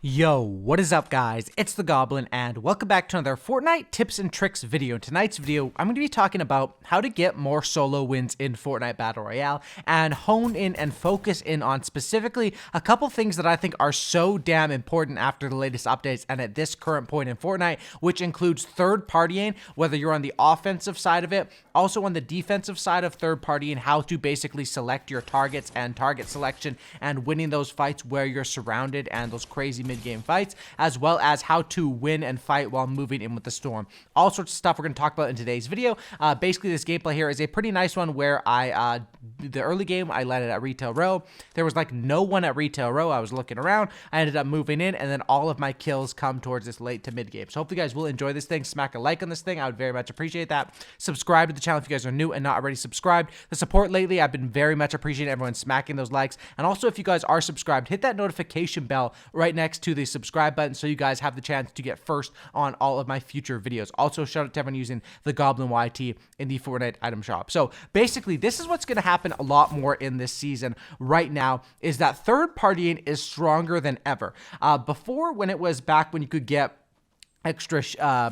Yo, what is up guys? It's the Goblin and welcome back to another Fortnite tips and tricks video. In tonight's video, I'm going to be talking about how to get more solo wins in Fortnite Battle Royale and hone in and focus in on specifically a couple things that I think are so damn important after the latest updates and at this current point in Fortnite, which includes third partying, whether you're on the offensive side of it, also on the defensive side of third partying, how to basically select your targets and target selection and winning those fights where you're surrounded and those crazy mid-game fights, as well as how to win and fight while moving in with the storm. All sorts of stuff we're going to talk about in today's video. Basically, this gameplay here is a pretty nice one where the early game, I landed at Retail Row. There was like no one at Retail Row. I was looking around. I ended up moving in, and then all of my kills come towards this late to mid-game. So hopefully you guys will enjoy this thing. Smack a like on this thing. I would very much appreciate that. Subscribe to the channel if you guys are new and not already subscribed. The support lately, I've been very much appreciating everyone smacking those likes. And also, if you guys are subscribed, hit that notification bell right next to the subscribe button so you guys have the chance to get first on all of my future videos. Also, shout out to everyone using the Goblin YT in the Fortnite item shop. So basically, this is what's going to happen a lot more in this season right now, is that third partying is stronger than ever. Before, when it was back when you could get extra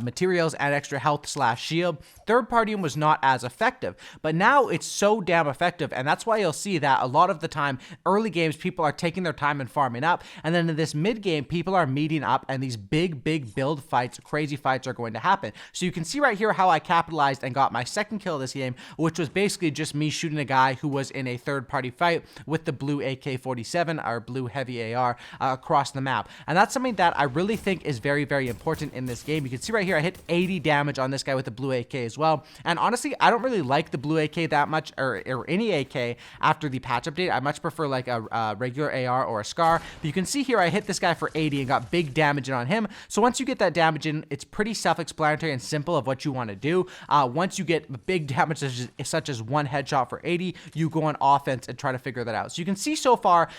materials and extra health / shield, third partying was not as effective, but now it's so damn effective, and that's why you'll see that a lot of the time early games people are taking their time and farming up, and then in this mid game people are meeting up and these big build fights, crazy fights are going to happen. So you can see right here how I capitalized and got my second kill of this game, which was basically just me shooting a guy who was in a third party fight with the blue AK-47 or blue heavy AR across the map. And that's something that I really think is very important in this game. You can see right here I hit 80 damage on this guy with the blue AK as well, and honestly I don't really like the blue AK that much, or any AK after the patch update. I much prefer like a regular AR or a SCAR, but you can see here I hit this guy for 80 and got big damage in on him. So once you get that damage in, it's pretty self-explanatory and simple of what you want to do. Once you get big damage such as one headshot for 80, you go on offense and try to figure that out. So you can see so far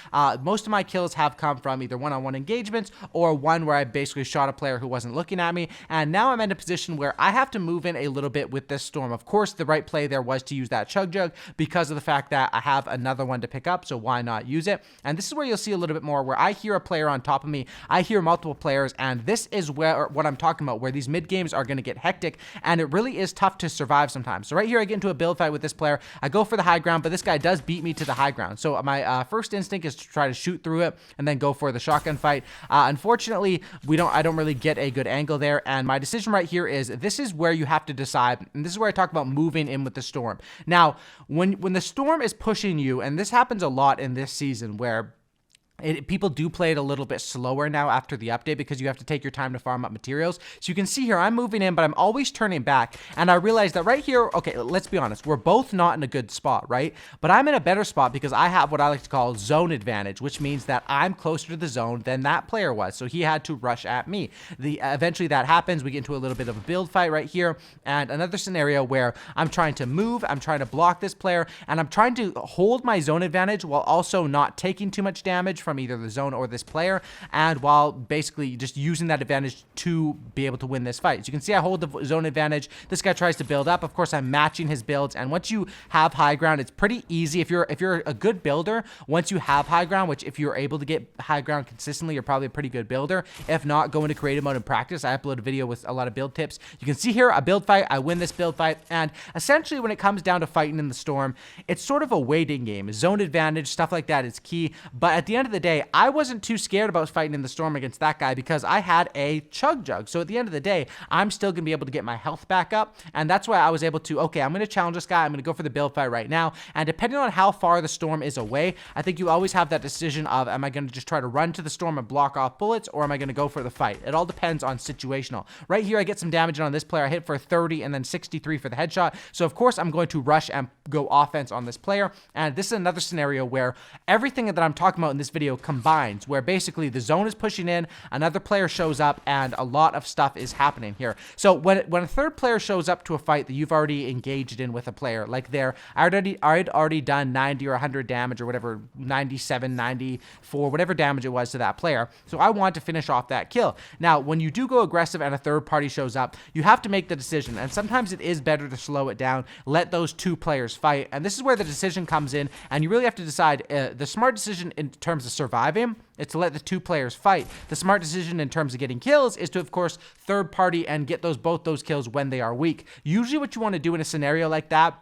most of my kills have come from either one-on-one engagements or one where I basically shot a player who wasn't looking at me, and now I'm in a position where I have to move in a little bit with this storm. Of course, the right play there was to use that chug jug because of the fact that I have another one to pick up, so why not use it? And this is where you'll see a little bit more where I hear a player on top of me, I hear multiple players, and this is where what I'm talking about, where these mid games are going to get hectic, and it really is tough to survive sometimes. So right here I get into a build fight with this player, I go for the high ground, but this guy does beat me to the high ground. So my first instinct is to try to shoot through it and then go for the shotgun fight. Unfortunately, I don't really get a good angle there, and my decision right here is this is where you have to decide, and this is where I talk about moving in with the storm. Now, when the storm is pushing you, and this happens a lot in this season where people do play it a little bit slower now after the update because you have to take your time to farm up materials. So you can see here I'm moving in, but I'm always turning back, and I realize that right here, okay, let's be honest, we're both not in a good spot, right? But I'm in a better spot because I have what I like to call zone advantage, which means that I'm closer to the zone than that player was, so he had to rush at me. Eventually that happens, we get into a little bit of a build fight right here, and another scenario where I'm trying to move, I'm trying to block this player, and I'm trying to hold my zone advantage while also not taking too much damage from either the zone or this player, and while basically just using that advantage to be able to win this fight. So you can see I hold the zone advantage. This guy tries to build up. Of course, I'm matching his builds, and once you have high ground, it's pretty easy. If you're a good builder, once you have high ground, which if you're able to get high ground consistently, you're probably a pretty good builder. If not, go into creative mode and practice. I upload a video with a lot of build tips. You can see here a build fight. I win this build fight, and essentially when it comes down to fighting in the storm, it's sort of a waiting game. Zone advantage, stuff like that is key, but at the end of the day, I wasn't too scared about fighting in the storm against that guy because I had a chug jug. So at the end of the day, I'm still going to be able to get my health back up, and that's why I was able to, okay, I'm going to challenge this guy. I'm going to go for the build fight right now, and depending on how far the storm is away, I think you always have that decision of, am I going to just try to run to the storm and block off bullets, or am I going to go for the fight? It all depends on situational. Right here, I get some damage on this player. I hit for 30 and then 63 for the headshot. So of course, I'm going to rush and go offense on this player, and this is another scenario where everything that I'm talking about in this video combines, where basically the zone is pushing in, another player shows up, and a lot of stuff is happening here. So when a third player shows up to a fight that you've already engaged in with a player, like there, I'd already done 90 or 100 damage or whatever, 97, 94, whatever damage it was to that player. So I want to finish off that kill. Now, when you do go aggressive and a third party shows up, you have to make the decision, and sometimes it is better to slow it down, let those two players fight, and this is where the decision comes in, and you really have to decide the smart decision in terms of survive him, is to let the two players fight. The smart decision in terms of getting kills is to, of course, third party and get both those kills when they are weak. Usually what you want to do in a scenario like that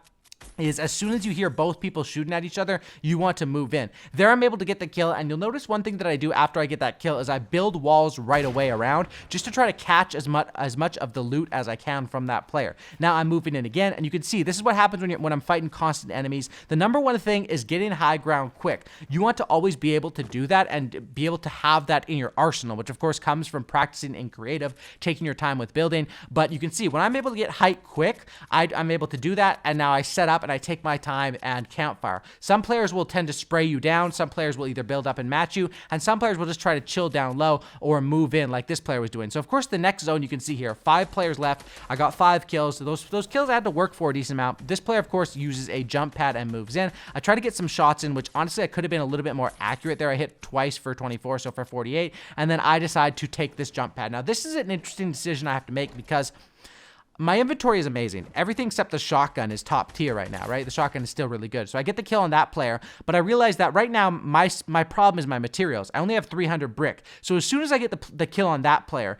is as soon as you hear both people shooting at each other, you want to move in. There I'm able to get the kill, and you'll notice one thing that I do after I get that kill is I build walls right away around just to try to catch as much of the loot as I can from that player. Now I'm moving in again, and you can see this is what happens when I'm fighting constant enemies. The number one thing is getting high ground quick. You want to always be able to do that and be able to have that in your arsenal, which of course comes from practicing in creative, taking your time with building. But you can see when I'm able to get height quick, I'm able to do that, and now I set up and I take my time and campfire. Some players will tend to spray you down. Some players will either build up and match you, and some players will just try to chill down low or move in like this player was doing. So of course the next zone you can see here, 5 players left. I got 5 kills. So those kills I had to work for a decent amount. This player of course uses a jump pad and moves in. I try to get some shots in, which honestly I could have been a little bit more accurate there. I hit twice for 24, so for 48, and then I decide to take this jump pad. Now this is an interesting decision I have to make because my inventory is amazing. Everything except the shotgun is top tier right now, right? The shotgun is still really good. So I get the kill on that player, but I realize that right now my problem is my materials. I only have 300 brick. So as soon as I get the kill on that player,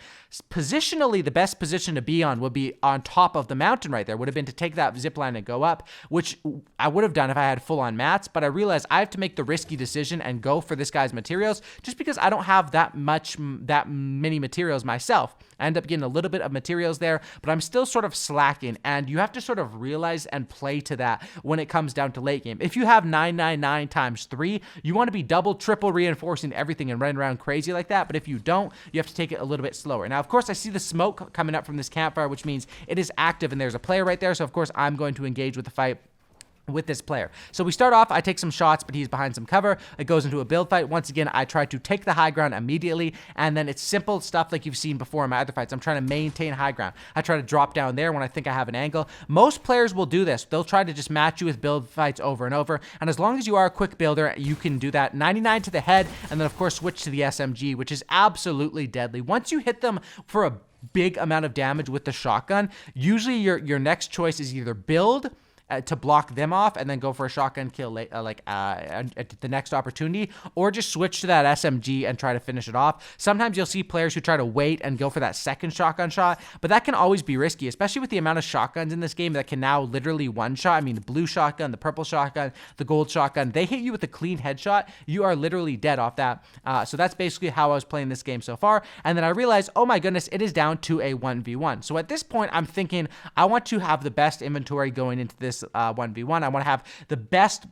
positionally the best position to be on would be on top of the mountain right there. Would have been to take that zip line and go up, which I would have done if I had full on mats, but I realized I have to make the risky decision and go for this guy's materials just because I don't have that many materials myself. I end up getting a little bit of materials there, but I'm still sort of slacking, and you have to sort of realize and play to that when it comes down to late game. If you have 999 times 3, you want to be double, triple reinforcing everything and running around crazy like that, but if you don't, you have to take it a little bit slower. Now, of course, I see the smoke coming up from this campfire, which means it is active, and there's a player right there, so of course, I'm going to engage with the fight with this player. So we start off, I take some shots, but he's behind some cover. It goes into a build fight. Once again, I try to take the high ground immediately, and then it's simple stuff like you've seen before in my other fights. I'm trying to maintain high ground. I try to drop down there when I think I have an angle. Most players will do this. They'll try to just match you with build fights over and over, and as long as you are a quick builder, you can do that. 99 to the head, and then of course switch to the SMG, which is absolutely deadly. Once you hit them for a big amount of damage with the shotgun, usually your next choice is either build to block them off and then go for a shotgun kill at the next opportunity, or just switch to that SMG and try to finish it off. Sometimes you'll see players who try to wait and go for that second shotgun shot, but that can always be risky, especially with the amount of shotguns in this game that can now literally one-shot. I mean, the blue shotgun, the purple shotgun, the gold shotgun, they hit you with a clean headshot. You are literally dead off that. So that's basically how I was playing this game so far. And then I realized, oh my goodness, it is down to a 1v1. So at this point, I'm thinking I want to have the best inventory going into this 1v1. I want to have the best,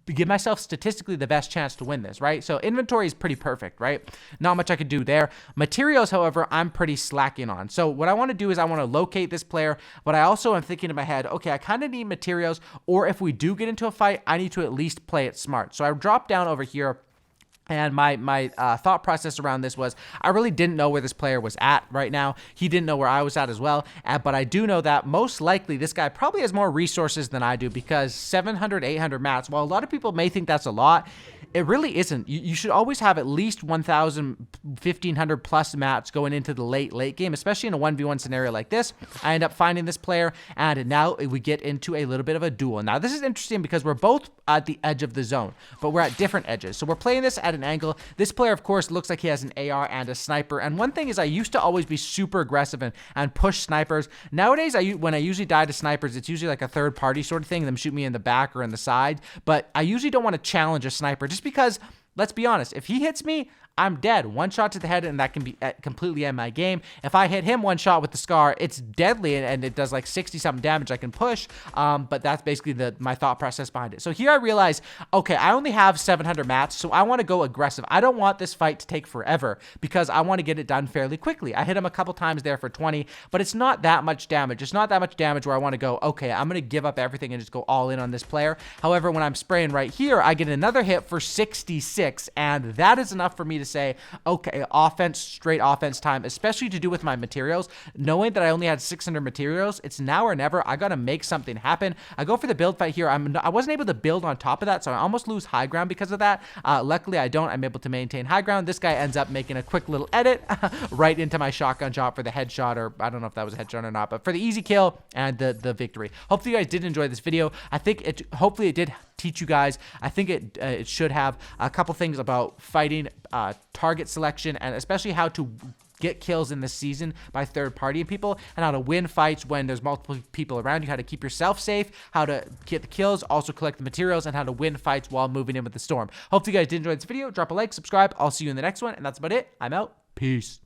give myself statistically the best chance to win this, right? So inventory is pretty perfect, right? Not much I could do there. Materials, however, I'm pretty slacking on. So what I want to do is I want to locate this player, but I also am thinking in my head, okay, I kind of need materials, or if we do get into a fight, I need to at least play it smart. So I drop down over here. And my thought process around this was I really didn't know where this player was at right now. He didn't know where I was at as well. But I do know that most likely this guy probably has more resources than I do, because 700, 800 mats, while a lot of people may think that's a lot, it really isn't. You should always have at least 1,000, 1,500 plus mats going into the late game, especially in a 1v1 scenario like this. I end up finding this player, and now we get into a little bit of a duel. Now, this is interesting because we're both at the edge of the zone, but we're at different edges. So we're playing this at an angle. This player, of course, looks like he has an AR and a sniper. And one thing is I used to always be super aggressive and push snipers. Nowadays, when I usually die to snipers, it's usually like a third party sort of thing. Them shoot me in the back or in the side. But I usually don't want to challenge a sniper just because, let's be honest, if he hits me, I'm dead. One shot to the head, and that can be completely end my game. If I hit him one shot with the Scar, it's deadly, and it does like 60-something damage I can push, but that's basically my thought process behind it. So here I realize, okay, I only have 700 mats, so I want to go aggressive. I don't want this fight to take forever, because I want to get it done fairly quickly. I hit him a couple times there for 20, but it's not that much damage. It's not that much damage where I want to go, okay, I'm going to give up everything and just go all in on this player. However, when I'm spraying right here, I get another hit for 66, and that is enough for me to say, okay, offense, straight offense time, especially to do with my materials. Knowing that I only had 600 materials, it's now or never. I got to make something happen. I go for the build fight here. I wasn't able to build on top of that, so I almost lose high ground because of that. Luckily, I don't. I'm able to maintain high ground. This guy ends up making a quick little edit right into my shotgun shot for the headshot, or I don't know if that was a headshot or not, but for the easy kill and the victory. Hopefully, you guys did enjoy this video. I think hopefully it did teach you guys. I think it should have a couple things about fighting, target selection, and especially how to get kills in this season by third-party people, and how to win fights when there's multiple people around you, how to keep yourself safe, how to get the kills, also collect the materials, and how to win fights while moving in with the storm. Hopefully you guys did enjoy this video. Drop a like, subscribe. I'll see you in the next one, and that's about it. I'm out. Peace.